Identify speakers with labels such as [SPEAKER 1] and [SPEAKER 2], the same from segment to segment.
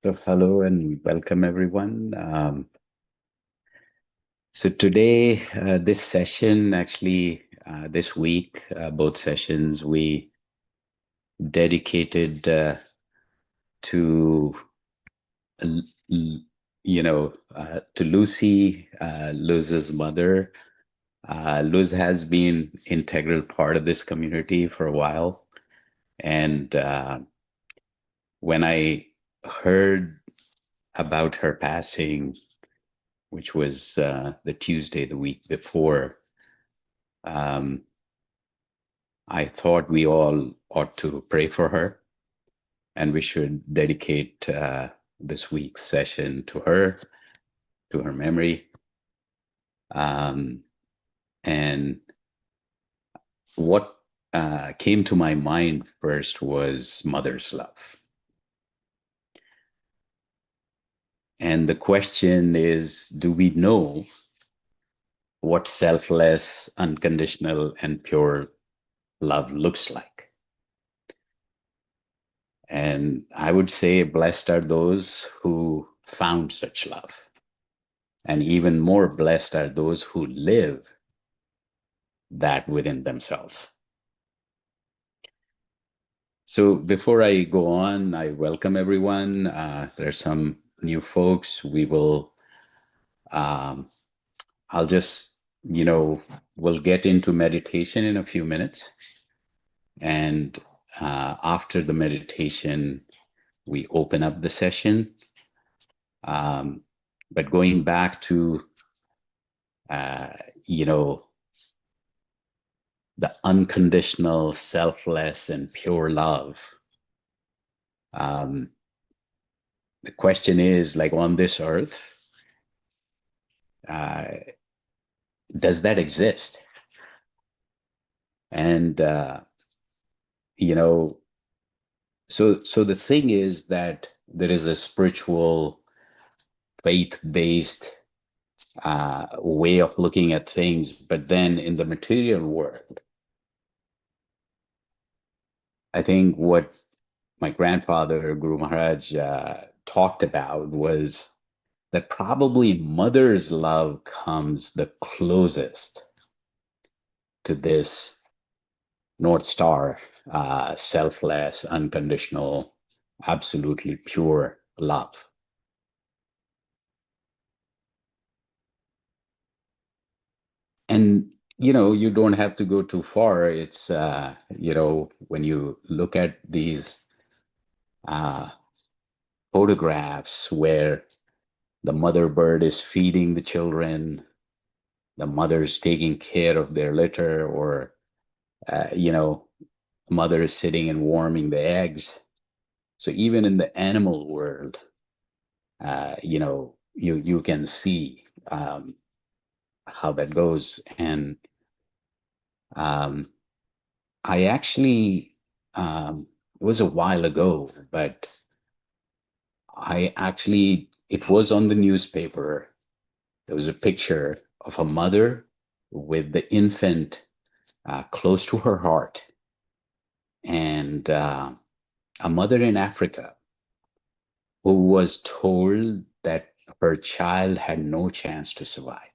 [SPEAKER 1] So hello and welcome everyone. So today, this session, actually, this week, both sessions we dedicated to, to Lucy, Luz's mother. Luz has been integral part of this community for a while, and when I heard about her passing, which was the Tuesday the week before, um, I thought we all ought to pray for her, and we should dedicate this week's session to her memory. And what came to my mind first was mother's love. And the question is, do we know what selfless, unconditional, and pure love looks like? And I would say blessed are those who found such love. And even more blessed are those who live that within themselves. So before I go on, I welcome everyone. There are some new folks. I'll just, we'll get into meditation in a few minutes. And after the meditation, we open up the session. But going back to, the unconditional, selfless, and pure love. The question is, like, on this earth, does that exist? And so the thing is that there is a spiritual, faith-based way of looking at things, but then in the material world, I think what my grandfather, Guru Maharaj, talked about was that probably mother's love comes the closest to this North Star, selfless, unconditional, absolutely pure love. And, you don't have to go too far. It's, when you look at these photographs where the mother bird is feeding the children, the mother's taking care of their litter, or, mother is sitting and warming the eggs. So even in the animal world, you can see how that goes. And I actually, it was a while ago, but it was on the newspaper. There was a picture of a mother with the infant close to her heart, and a mother in Africa who was told that her child had no chance to survive,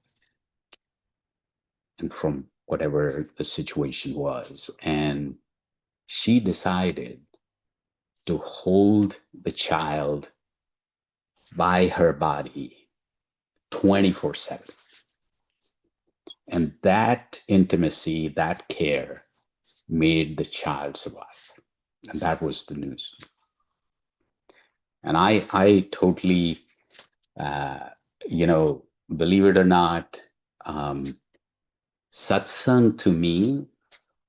[SPEAKER 1] and from whatever the situation was. And she decided to hold the child by her body 24/7. And that intimacy, that care made the child survive. And that was the news. And I totally, believe it or not, satsang to me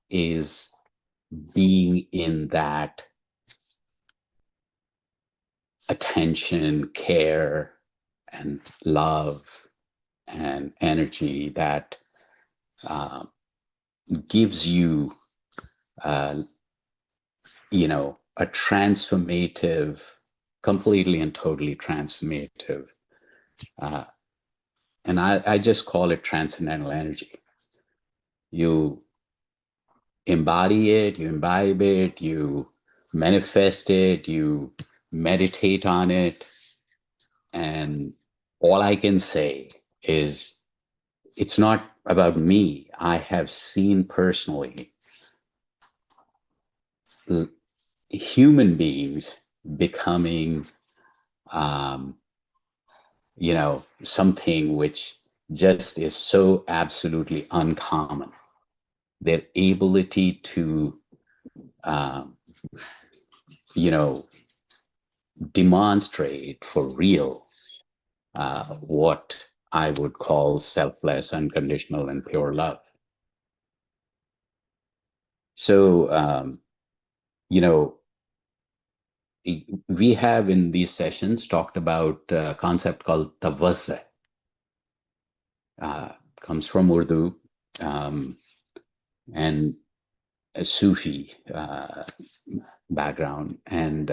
[SPEAKER 1] is being in that attention, care, and love and energy that gives you, a transformative, completely and totally transformative, and I just call it transcendental energy. You embody it, you imbibe it, you manifest it, you meditate on it, And all I can say is it's not about me. I have seen personally human beings becoming, um, something which just is so absolutely uncommon. Their ability to, um, you know, demonstrate for real what I would call selfless, unconditional, and pure love. So, you know, we have in these sessions talked about a concept called Tawazah. Comes from Urdu and a Sufi background. And,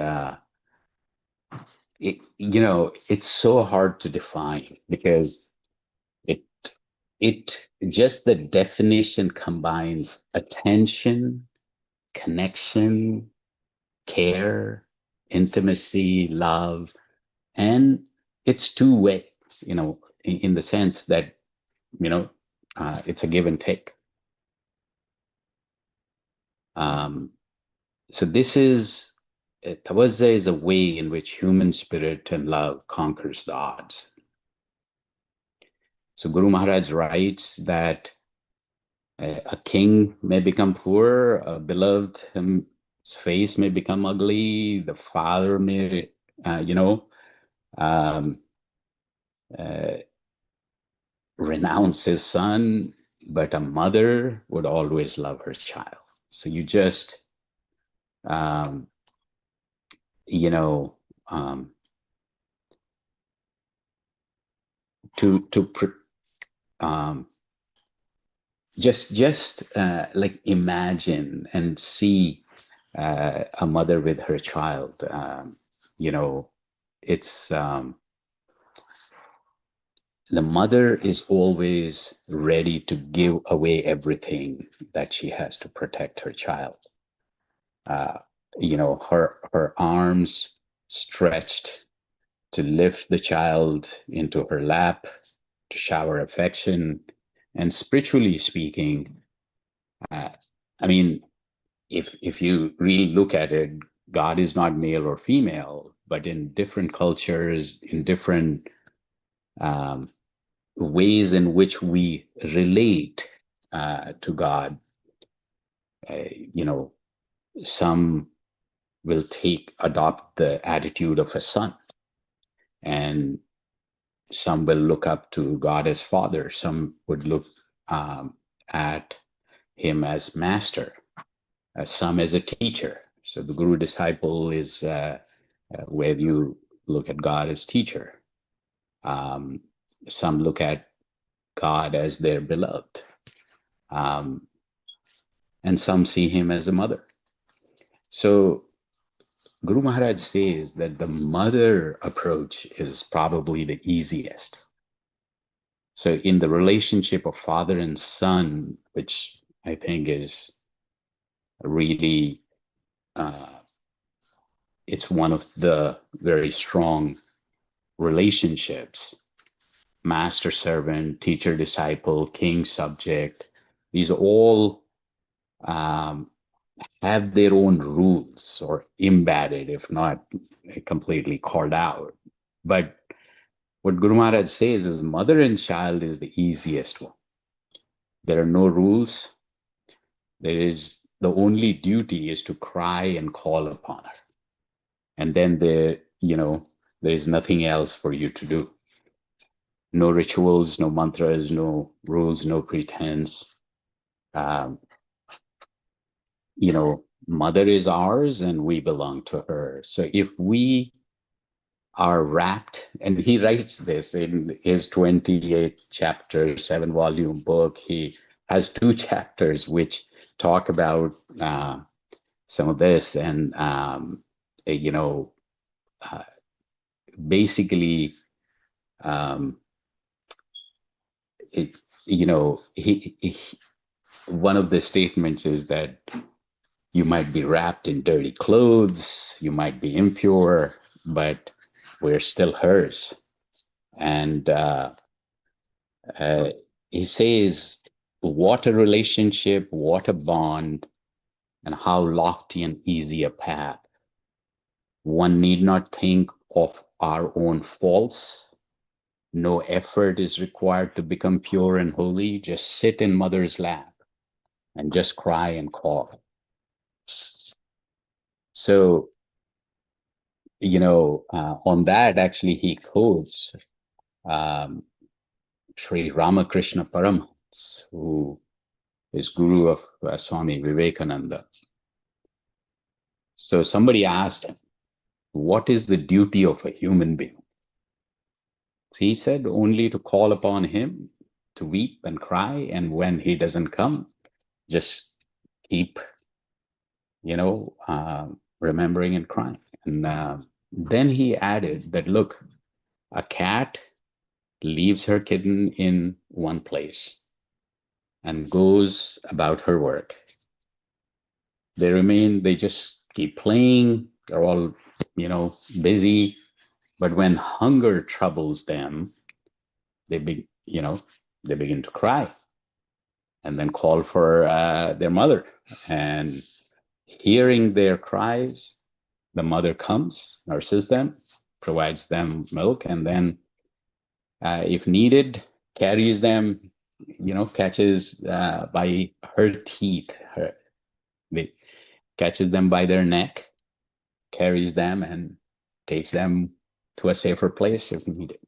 [SPEAKER 1] it's so hard to define because it just the definition combines attention, connection, care, intimacy, love, and it's two-way, in the sense that, it's a give and take. So this is, Tawazza is a way in which human spirit and love conquers the odds. So Guru Maharaj writes that a king may become poor, a beloved his face may become ugly, the father may, um, uh, renounce his son, but a mother would always love her child. So you just, um, you know, um, to um, just like imagine and see a mother with her child. It's the mother is always ready to give away everything that she has to protect her child. Uh, her arms stretched to lift the child into her lap, to shower affection. And spiritually speaking, uh, I mean, if you really look at it, God is not male or female, but in different cultures, in different um, ways in which we relate to God, you know, some will adopt the attitude of a son, and some will look up to God as father. Some would look at him as master, some as a teacher. So the guru disciple is where you look at God as teacher. Some look at God as their beloved, um, and some see him as a mother. So Guru Maharaj says that the mother approach is probably the easiest. So in the relationship of father and son, which I think is really, it's one of the very strong relationships, master servant, teacher disciple, king subject, these all have their own rules or embedded, if not completely called out. But what Guru Maharaj says is mother and child is the easiest one. There are no rules. The only duty is to cry and call upon her. And then there is nothing else for you to do. No rituals, no mantras, no rules, no pretense. Um, Mother is ours and we belong to her. So if we are wrapped, and he writes this in his 28 chapter, 7-volume book, he has 2 chapters which talk about some of this. And, basically, it, one of the statements is that you might be wrapped in dirty clothes, you might be impure, but we're still hers. And he says, what a relationship, what a bond, and how lofty and easy a path. One need not think of our own faults. No effort is required to become pure and holy. Just sit in mother's lap and just cry and call. So, on that, actually, he quotes um, Sri Ramakrishna Paramahansa, who is guru of Swami Vivekananda. So somebody asked him, what is the duty of a human being? He said, only to call upon him, to weep and cry, and when he doesn't come, just keep, remembering and crying. And then he added that, look, a cat leaves her kitten in one place and goes about her work. They just keep playing, they're all, busy. But when hunger troubles them, they begin to cry and then call for their mother. And hearing their cries, the mother comes, nurses them, provides them milk, and then, if needed, carries them, catches by her teeth, they catches them by their neck, carries them, and takes them to a safer place if needed.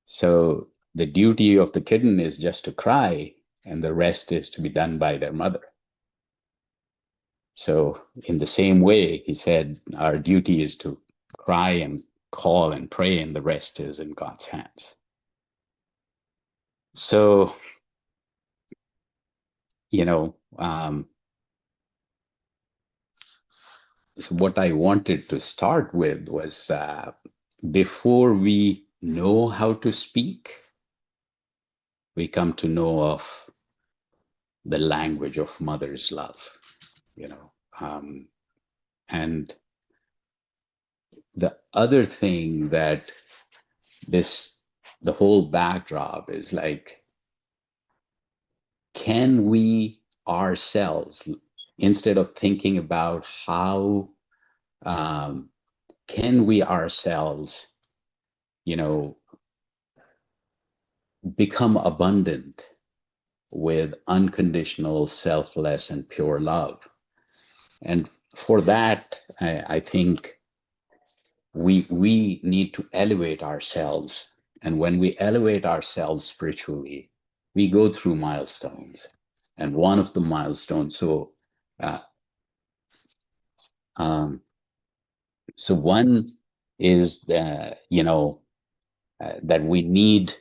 [SPEAKER 1] So the duty of the kitten is just to cry, and the rest is to be done by their mother. So in the same way, he said, our duty is to cry and call and pray, and the rest is in God's hands. So, so what I wanted to start with was, before we know how to speak, we come to know of the language of mother's love, and the other thing that the whole backdrop is like, can we ourselves, instead of thinking about how can we ourselves, become abundant with unconditional, selfless, and pure love? And for that, I think we need to elevate ourselves. And when we elevate ourselves spiritually, we go through milestones. And one of the milestones, uh, um, so one is that we need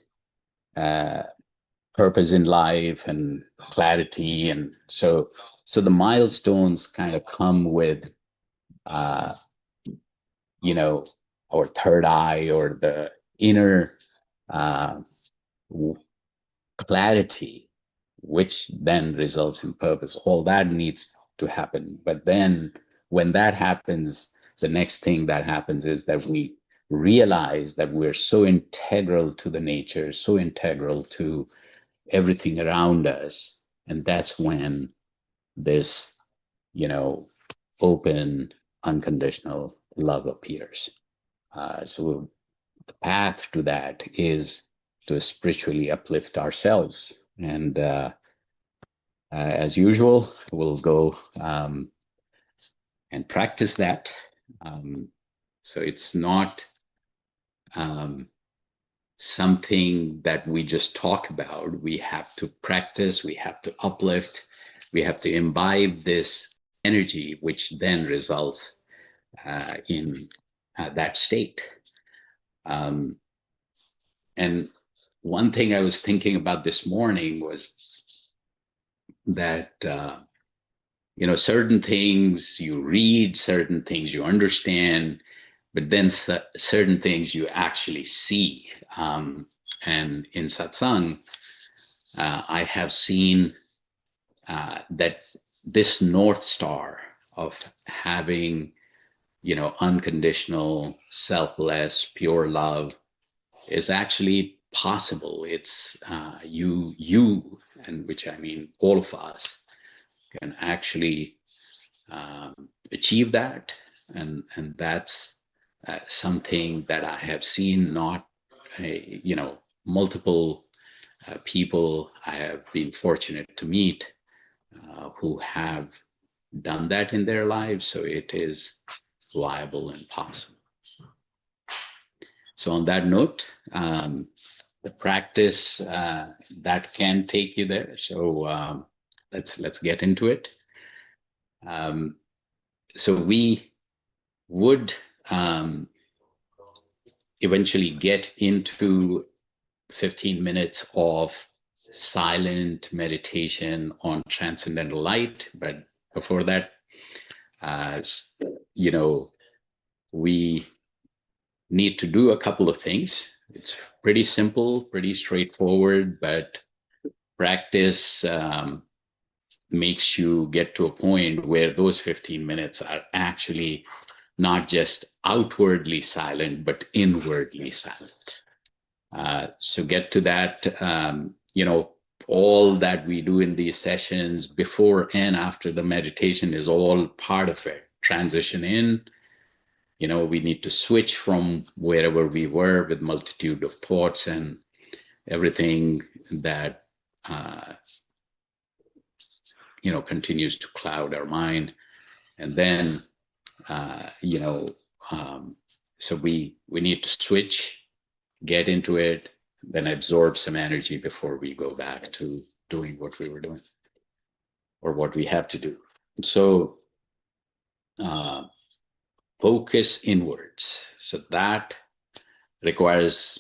[SPEAKER 1] purpose in life and clarity, and so the milestones kind of come with uh, our third eye, or the inner uh, clarity, which then results in purpose. All that needs to happen. But then when that happens, the next thing that happens is that we realize that we're so integral to the nature, so integral to everything around us. And that's when this, open, unconditional love appears. So the path to that is to spiritually uplift ourselves. And as usual, we'll go and practice that. So it's not something that we just talk about. We have to practice, we have to uplift, we have to imbibe this energy, which then results in that state. And one thing I was thinking about this morning was that, certain things you read, certain things you understand, but then certain things you actually see. And in Satsang, I have seen that this North Star of having, unconditional, selfless, pure love, is actually possible. It's you, and which I mean all of us, can actually achieve that, and that's something that I have seen. Not multiple people I have been fortunate to meet who have done that in their lives, so it is viable and possible. So on that note, the practice that can take you there. So let's get into it. So we would eventually get into 15 minutes of silent meditation on transcendental light, but before that, we need to do a couple of things. It's pretty simple, pretty straightforward, but practice makes you get to a point where those 15 minutes are actually not just outwardly silent, but inwardly silent. So get to that, all that we do in these sessions before and after the meditation is all part of it. Transition in, we need to switch from wherever we were with multitude of thoughts and everything that continues to cloud our mind. And then so we need to switch, get into it, then absorb some energy before we go back to doing what we were doing or what we have to do. So focus inwards. So that requires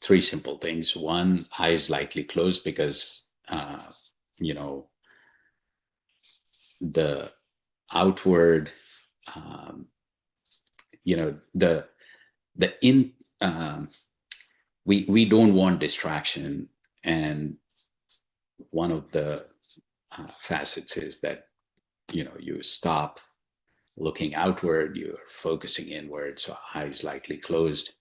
[SPEAKER 1] three simple things. One, eyes lightly closed, because the outward, we don't want distraction, and one of the facets is that you stop looking outward, you're focusing inward. So eyes lightly closed,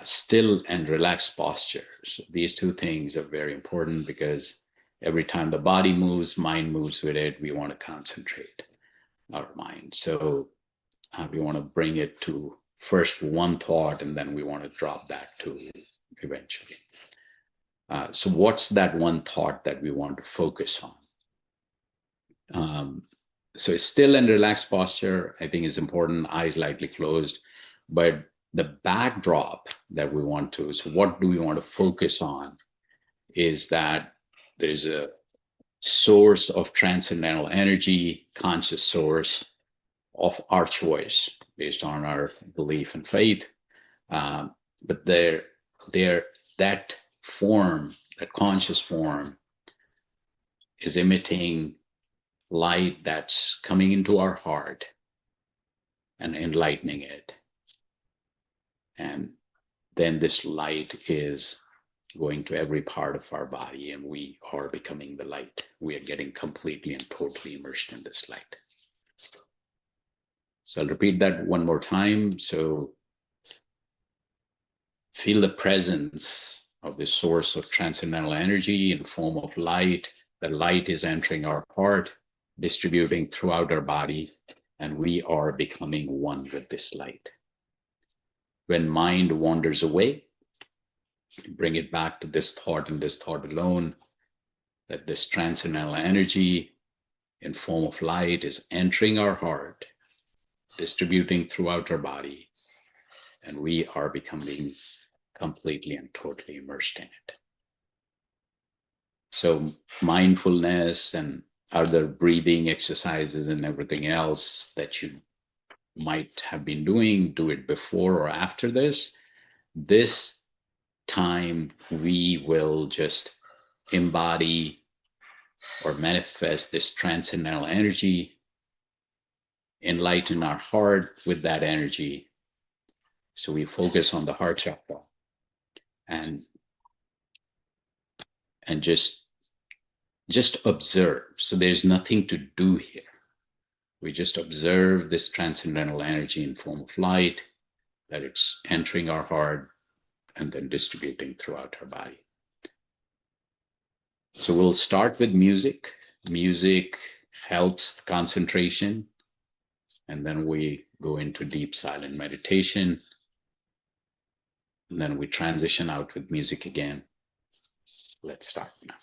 [SPEAKER 1] still and relaxed posture. So these two things are very important, because every time the body moves, mind moves with it. We want to concentrate our mind. So we want to bring it to first one thought, and then we want to drop that to eventually. So what's that one thought that we want to focus on? So still and relaxed posture, I think, is important, eyes lightly closed. But the backdrop that we want to, so what do we want to focus on, is that there's a source of transcendental energy, conscious source of our choice based on our belief and faith. But that form, that conscious form, is emitting light that's coming into our heart and enlightening it. And then this light is going to every part of our body, and we are becoming the light. We are getting completely and totally immersed in this light. So I'll repeat that one more time. So feel the presence of this source of transcendental energy in form of light. The light is entering our heart, distributing throughout our body, and we are becoming one with this light. When mind wanders away, bring it back to this thought and this thought alone, that this transcendental energy in form of light is entering our heart, distributing throughout our body, and we are becoming completely and totally immersed in it. So mindfulness and other breathing exercises and everything else that you might have been doing, do it before or after this. This time we will just embody or manifest this transcendental energy, enlighten our heart with that energy. So we focus on the heart chakra and just observe. So there's nothing to do here. We just observe this transcendental energy in form of light, that it's entering our heart, and then distributing throughout our body. So we'll start with music. Music helps concentration, and then we go into deep silent meditation, and then we transition out with music again. Let's start now.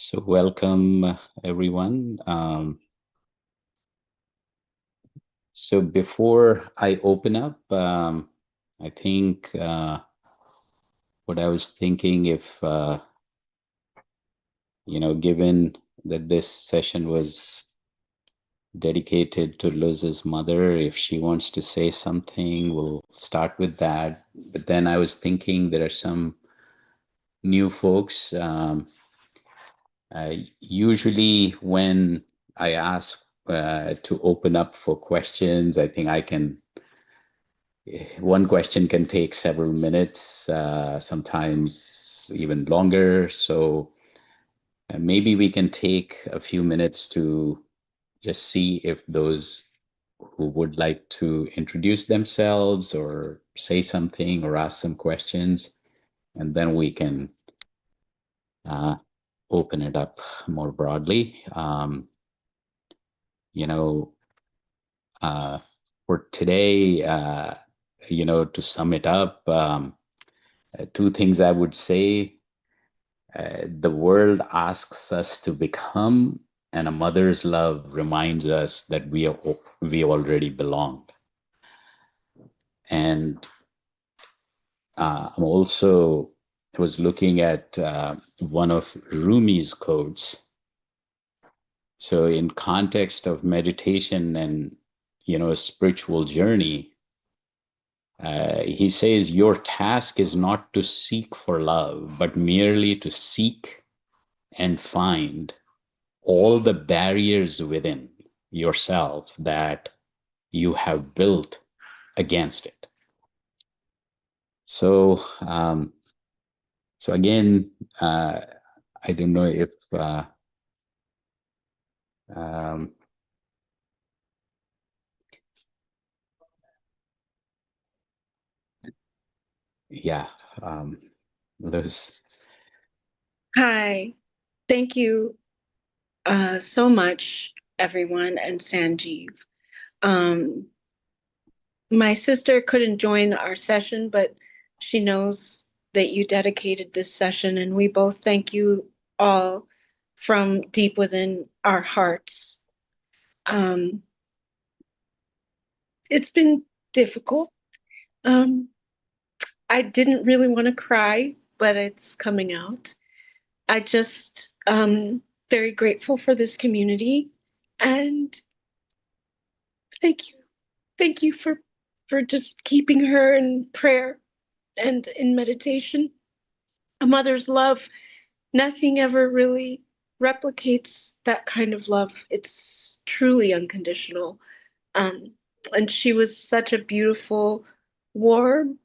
[SPEAKER 1] So welcome everyone. So before I open up, I think what I was thinking, if given that this session was dedicated to Luz's mother, if she wants to say something, we'll start with that. But then I was thinking there are some new folks. Usually when I ask to open up for questions, I think one question can take several minutes, sometimes even longer. So maybe we can take a few minutes to just see if those who would like to introduce themselves or say something or ask some questions, and then we can uh, open it up more broadly. You know, uh, for today, to sum it up, two things I would say. The world asks us to become, and a mother's love reminds us that we already belong. And I was looking at one of Rumi's quotes. So, in context of meditation and a spiritual journey, he says, your task is not to seek for love, but merely to seek and find all the barriers within yourself that you have built against it. So again, I don't know if, um, yeah, Liz.
[SPEAKER 2] Hi, thank you so much, everyone, and Sanjeev. Um, my sister couldn't join our session, but she knows that you dedicated this session, and we both thank you all from deep within our hearts. Um, it's been difficult. Um, I didn't really want to cry, but it's coming out. I just very grateful for this community, and thank you. Thank you for just keeping her in prayer and in meditation. A mother's love, nothing ever really replicates that kind of love. It's truly unconditional. Um, and she was such a beautiful, warm,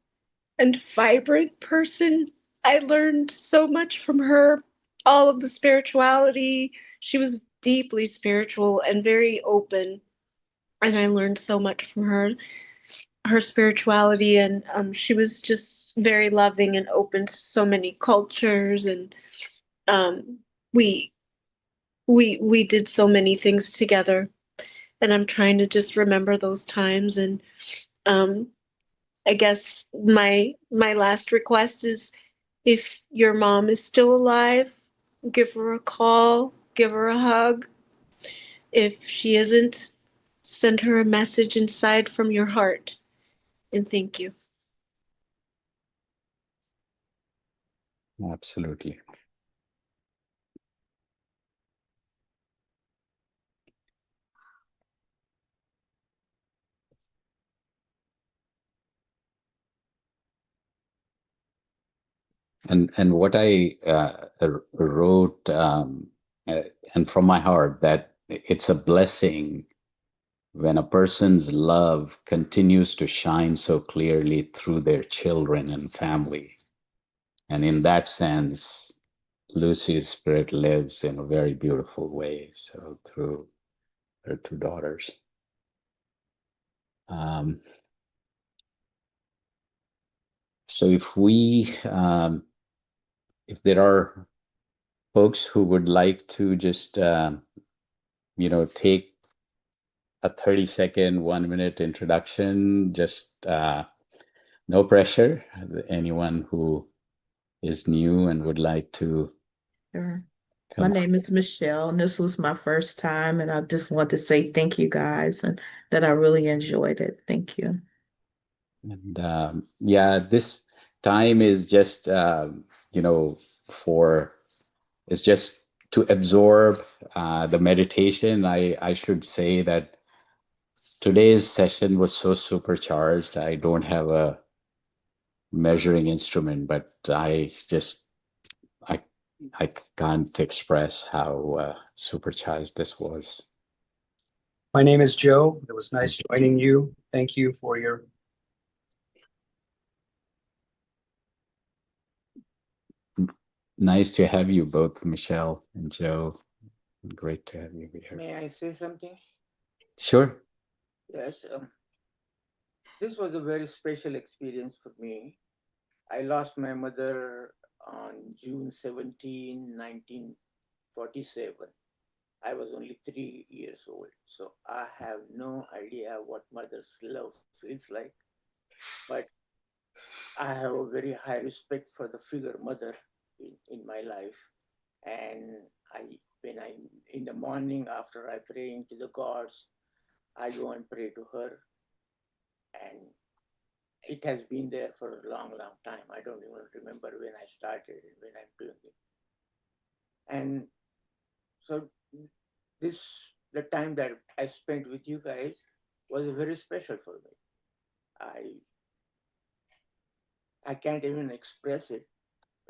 [SPEAKER 2] and vibrant person. I learned so much from her, all of the spirituality. She was deeply spiritual and very open. And I learned so much from her spirituality, and she was just very loving and open to so many cultures, and um, we we did so many things together, and I'm trying to just remember those times. And um, I guess my last request is, if your mom is still alive, give her a call, give her a hug. If she isn't, send her a message inside from your heart, and thank you.
[SPEAKER 1] Absolutely. And what I wrote, and from my heart, that it's a blessing when a person's love continues to shine so clearly through their children and family. And in that sense, Lucy's spirit lives in a very beautiful way. So through her two daughters. Um, so if there are folks who would like to just, take a 30-second, 1 minute introduction, just no pressure. Anyone who is new and would like to
[SPEAKER 3] Sure. My
[SPEAKER 1] Come on.
[SPEAKER 3] name is Michelle, and this was my first time, and I just want to say thank you guys and that I really enjoyed it. Thank you.
[SPEAKER 1] And yeah, this time is just, you know, for, it's just to absorb the meditation. I should say that today's session was so supercharged. I don't have a measuring instrument, but I, I can't express how supercharged this was.
[SPEAKER 4] My name is Joe. It was nice joining you. Thank you for your
[SPEAKER 1] Nice to have you both, Michelle and Joe. Great to have you here.
[SPEAKER 5] May I say something?
[SPEAKER 1] Sure.
[SPEAKER 5] Yes. This was a very special experience for me. I lost my mother on June 17, 1947. I was only 3 years old. So I have no idea what mother's love feels like. But I have a very high respect for the figure mother in my life. And when I, in the morning after I pray to the gods, I go and pray to her. And it has been there for a long, long time. I don't even remember when I started and when I'm doing it. And so the time that I spent with you guys was very special for me. I can't even express it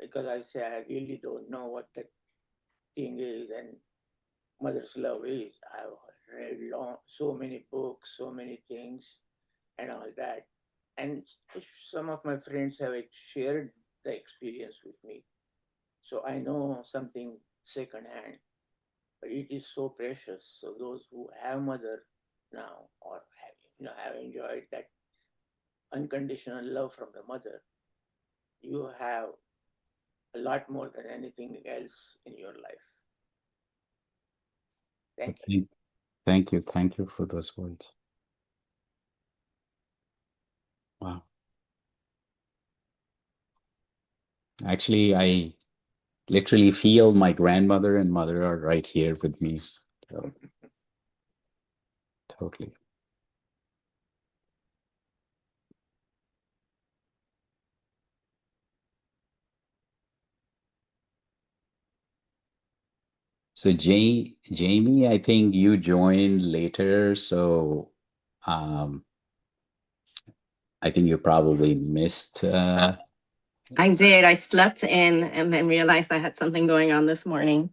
[SPEAKER 5] because I say I really don't know what that thing is and mother's love is. I've read so many books, so many things and all that. And some of my friends have shared the experience with me. So I know something secondhand, but it is so precious. So those who have mother now or have enjoyed that unconditional love from the mother, you have a lot more than anything else in your life. Thank you.
[SPEAKER 1] Thank you. Thank you for those words. Wow. Actually, I literally feel my grandmother and mother are right here with me. So, totally. So Jamie, I think you joined later, so I think you probably missed.
[SPEAKER 6] I did. I slept in and then realized I had something going on this morning.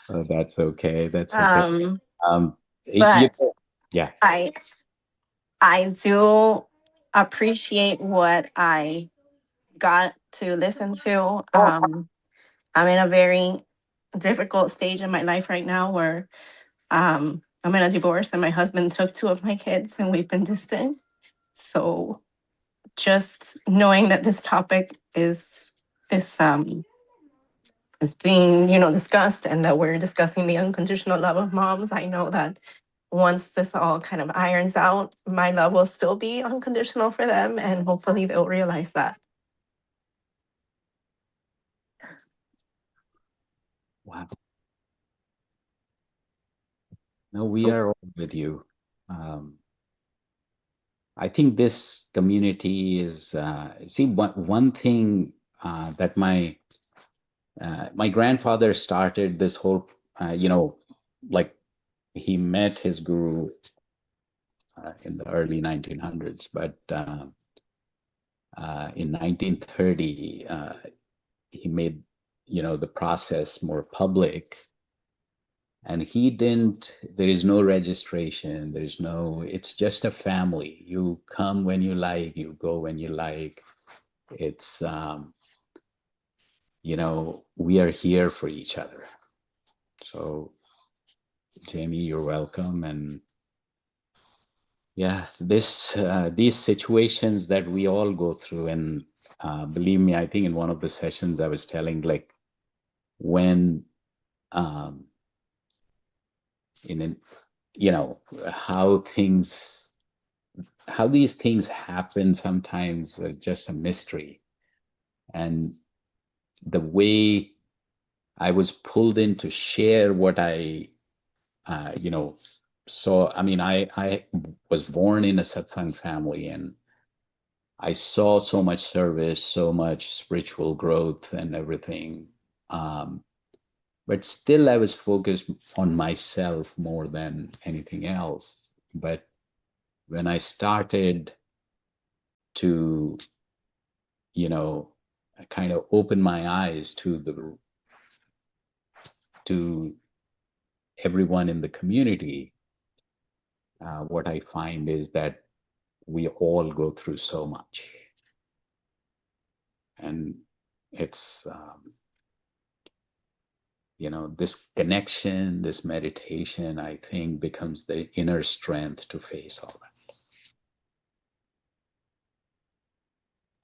[SPEAKER 1] That's okay. That's okay.
[SPEAKER 6] But
[SPEAKER 1] Yeah.
[SPEAKER 6] I do appreciate what I got to listen to. I'm in a very difficult stage in my life right now where I'm in a divorce and my husband took two of my kids and we've been distant. So just knowing that this topic is being, discussed and that we're discussing the unconditional love of moms, I know that once this all kind of irons out, my love will still be unconditional for them and hopefully they'll realize that.
[SPEAKER 1] Wow. No, we are all with you. I think this community is, one thing that my grandfather started this whole, like he met his guru in the early 1900s, but in 1930, he made, the process more public. And there is no registration, it's just a family. You come when you like, you go when you like. It's, we are here for each other. So, Jamie, you're welcome. And yeah, these situations that we all go through, and believe me, I think in one of the sessions I was telling, like, when, how these things happen sometimes are just a mystery. And the way I was pulled in to share what I, saw. I mean, I was born in a satsang family, and I saw so much service, so much spiritual growth and everything. But still, I was focused on myself more than anything else. But when I started to, kind of open my eyes to everyone in the community, what I find is that we all go through so much, and it's this connection, this meditation, I think, becomes the inner strength to face all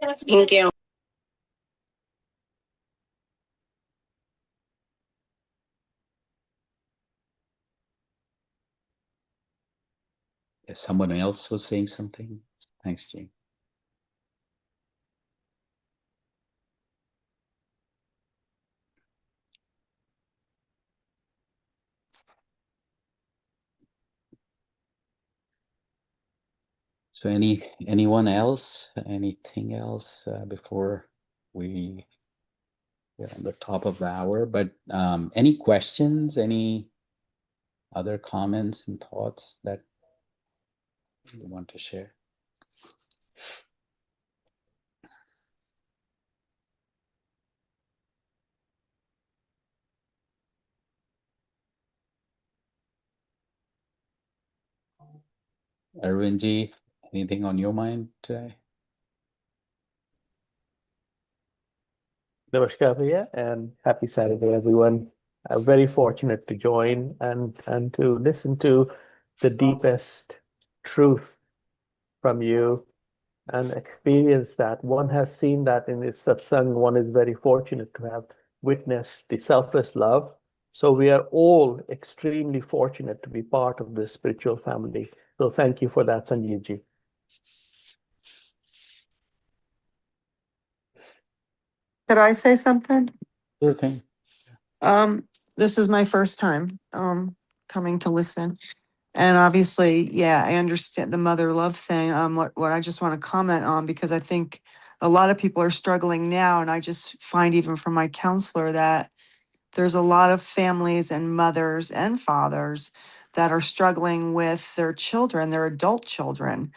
[SPEAKER 1] that.
[SPEAKER 6] Thank you.
[SPEAKER 1] Yes, someone else was saying something. Thanks, Jane. So anyone else? Anything else before we get on the top of the hour? But any questions? Any other comments and thoughts that you want to share? Arvindji, anything on your mind today?
[SPEAKER 7] Namaskar, Priya, and happy Saturday, everyone. I'm very fortunate to join and to listen to the deepest truth from you and experience that. One has seen that in this satsang. One is very fortunate to have witnessed the selfless love. So we are all extremely fortunate to be part of this spiritual family. So thank you for that, Sanjeevji.
[SPEAKER 8] Could I say something?
[SPEAKER 1] Sure thing.
[SPEAKER 8] This is my first time coming to listen. And obviously, yeah, I understand the mother love thing. What I just want to comment on, because I think a lot of people are struggling now, and I just find even from my counselor that there's a lot of families and mothers and fathers that are struggling with their children, their adult children,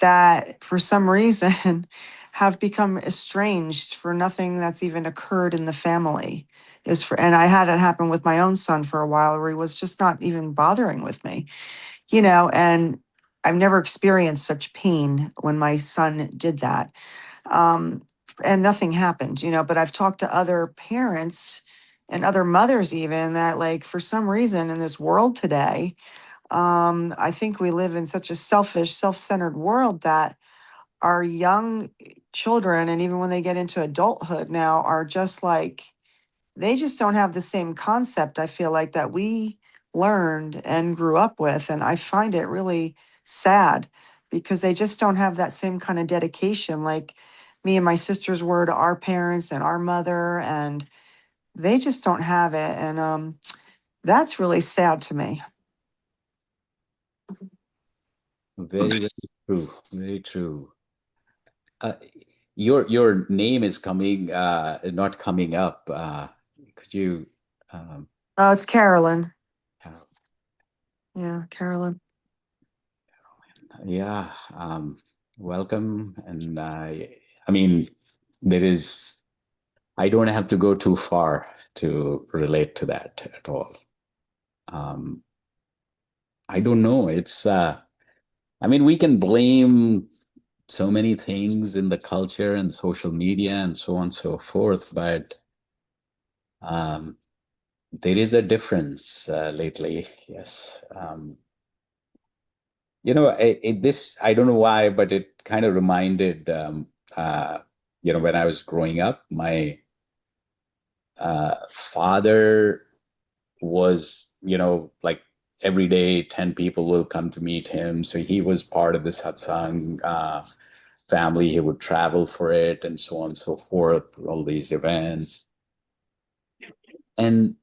[SPEAKER 8] that for some reason have become estranged for nothing that's even occurred in the family. And I had it happen with my own son for a while where he was just not even bothering with me, and I've never experienced such pain when my son did that. Um, and nothing happened, but I've talked to other parents and other mothers even that, like, for some reason in this world today, I think we live in such a selfish, self-centered world that our young children, and even when they get into adulthood now, are just like, they just don't have the same concept, I feel like, that we learned and grew up with. And I find it really sad because they just don't have that same kind of dedication like me and my sisters were to our parents and our mother, and they just don't have it. And that's really sad to me.
[SPEAKER 1] Very, very true. Very true. Your name is not coming up. Could you?
[SPEAKER 8] Oh, it's Carolyn.
[SPEAKER 1] Carol-
[SPEAKER 8] Yeah, Carolyn.
[SPEAKER 1] Yeah. Welcome. And I mean, there is. I don't have to go too far to relate to that at all. I don't know. It's. I mean, we can blame so many things in the culture and social media and so on and so forth, but there is a difference lately. Yes. This, I don't know why, but it kind of reminded, when I was growing up, my father was, like every day, 10 people will come to meet him. So he was part of the satsang family. He would travel for it and so on and so forth, all these events. And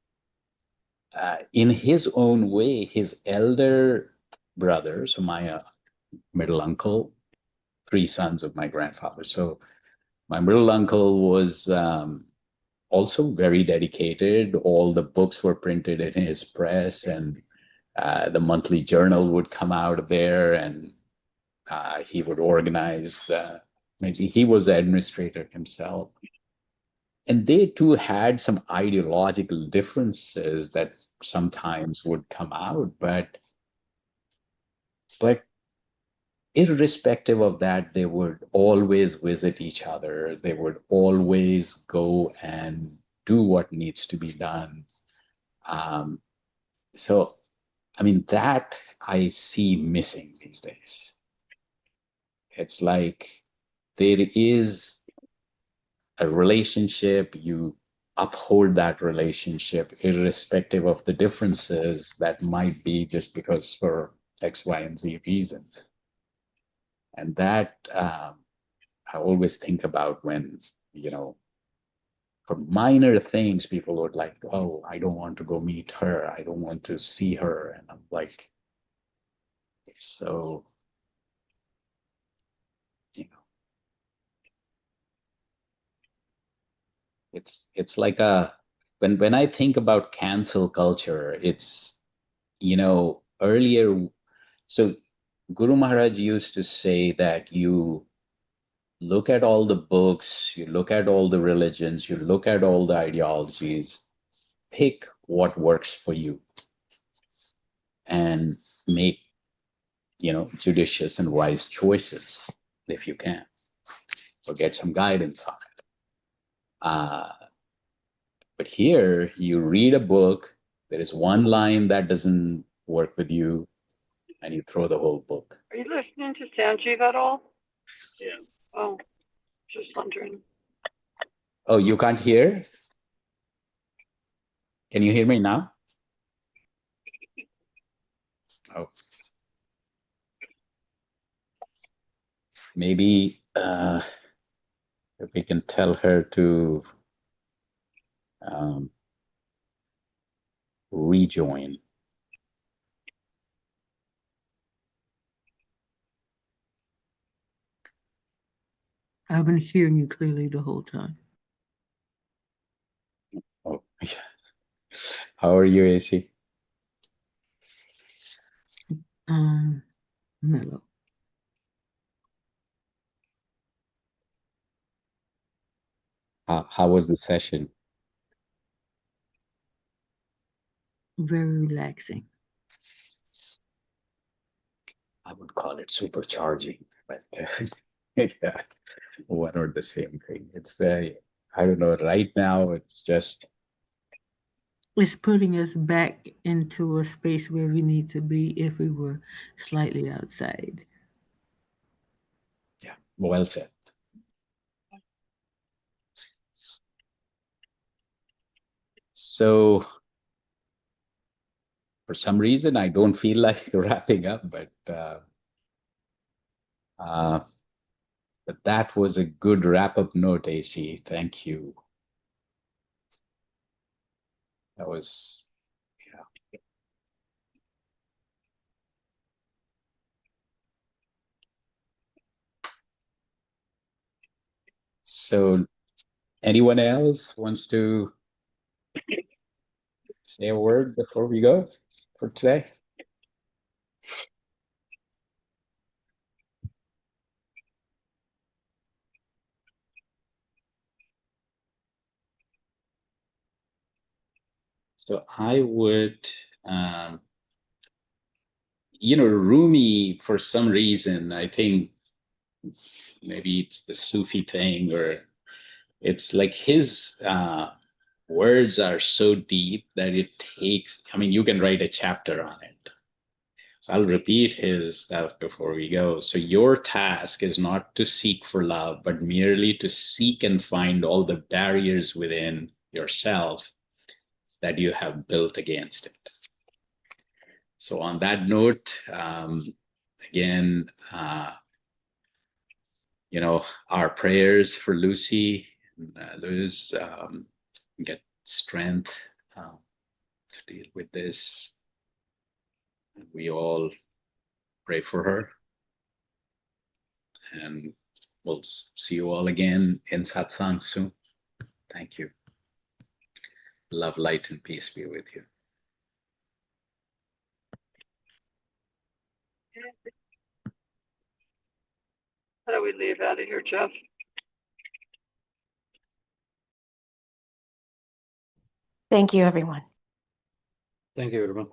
[SPEAKER 1] in his own way, his elder brother, so my middle uncle, three sons of my grandfather. So my middle uncle was also very dedicated. All the books were printed in his press, and the monthly journal would come out of there, and he would organize. Maybe he was the administrator himself. And they too had some ideological differences that sometimes would come out, but irrespective of that, they would always visit each other. They would always go and do what needs to be done. So, I mean, that I see missing these days. It's like there is a relationship, you uphold that relationship irrespective of the differences that might be just because for X, Y, and Z reasons. And that I always think about when, for minor things, people would like, oh, I don't want to go meet her. I don't want to see her. And I'm like, so, it's like when I think about cancel culture, it's, earlier, so Guru Maharaj used to say that you look at all the books, you look at all the religions, you look at all the ideologies, pick what works for you and make, judicious and wise choices if you can, or get some guidance on it. But here you read a book, there is one line that doesn't work with you, and you throw the whole book.
[SPEAKER 9] Are you listening to Sanjeev at all? Yeah. Oh, just wondering.
[SPEAKER 1] Oh, you can't hear? Can you hear me now? Oh. Maybe if we can tell her to rejoin.
[SPEAKER 10] I've been hearing you clearly the whole time.
[SPEAKER 1] Oh, yeah. How are you, AC?
[SPEAKER 10] Mellow.
[SPEAKER 1] How was the session?
[SPEAKER 10] Very relaxing.
[SPEAKER 1] I would call it supercharging, but yeah, one or the same thing. It's I don't know, right now it's just.
[SPEAKER 10] It's putting us back into a space where we need to be if we were slightly outside.
[SPEAKER 1] Yeah, well said. So for some reason, I don't feel like wrapping up, but that was a good wrap-up note, AC. Thank you. That was, yeah. So anyone else wants to say a word before we go for today? So I would, Rumi, for some reason, I think maybe it's the Sufi thing, or it's like his words are so deep that it takes, you can write a chapter on it. So I'll repeat his stuff before we go. So your task is not to seek for love, but merely to seek and find all the barriers within yourself that you have built against it. So on that note, again, our prayers for Lucy, Luz, get strength, to deal with this. And we all pray for her. And we'll see you all again in Satsang soon. Thank you. Love, light, and peace be with you.
[SPEAKER 9] How do we leave out of here, Jeff?
[SPEAKER 6] Thank you, everyone.
[SPEAKER 4] Thank you, everyone.